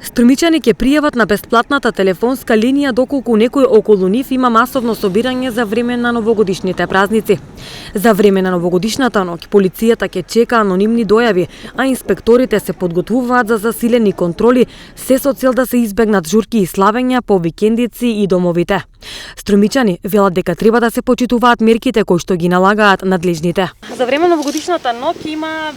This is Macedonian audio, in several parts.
Струмичани ќе пријават на бесплатната телефонска линија доколку некој околу нив има масовно собирање за време на новогодишните празници. За време на новогодишната ноќ полицијата ќе чека анонимни дојави, а инспекторите се подготвуваат за засилени контроли, се со цел да се избегнат журки и славења по викендици и домовите. Струмичани велат дека треба да се почитуваат мерките кои што ги налагаат надлежните. За време на новогодишната ноќ има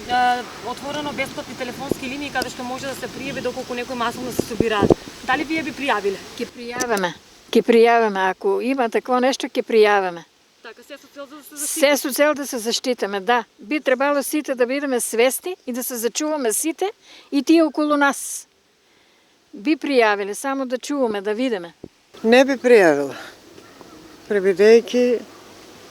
отворено бесплатни телефонски линии каде што може да се пријави доколку некој масовно се собираат. Дали вие би пријавиле? Ќе пријаваме. Ќе пријаваме, ако има такво нешто ќе пријаваме. Така, се со цел да се заштитиме. Се со цел да се заштитиме, да. Би требало сите да бидеме свесни и да се зачуваме сите и тие околу нас. Би пријавиле, само да чуваме, да видиме. Не би пријавила. Пребидејќи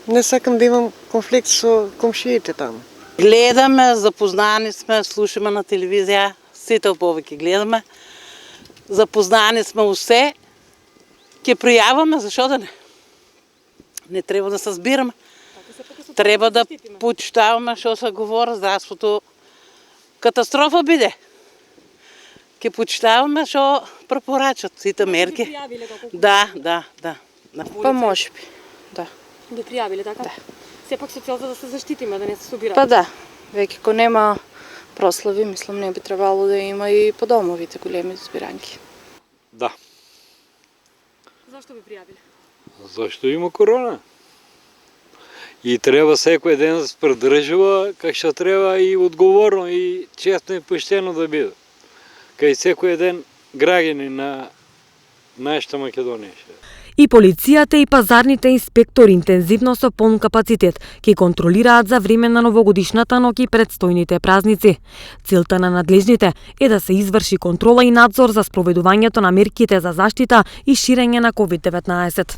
не сакам да имам конфликт со комшиите таму. Гледаме, запознани сме, слушаме на телевизија, сите повеќе гледаме. Запознани сме усе. Ќе пријаваме, зашо да не? Не треба да се збираме. Треба да почитаваме што се говори, здравството. Катастрофа биде. Ќе почитаваме што препорачат сите мерки. Да. Па може би, да. Би пријавиле, така? Да. Сепак со цел да се заштитиме, да не се собираат. Па да, веќе ко нема прослави, мислам не би требало да има и по домовите големи збиранки. Да. Зашто би пријавиле? Зашто има корона. И треба секој ден да се придржува как што треба и одговорно и честно и поштено да биде. Кај секој ден граѓани на нашата Македонија. И полицијата и пазарните инспектори интензивно со полн капацитет ќе контролираат за време на новогодишната ноќ и предстојните празници. Целта на надлежните е да се изврши контрола и надзор за спроведувањето на мерките за заштита и ширење на COVID-19.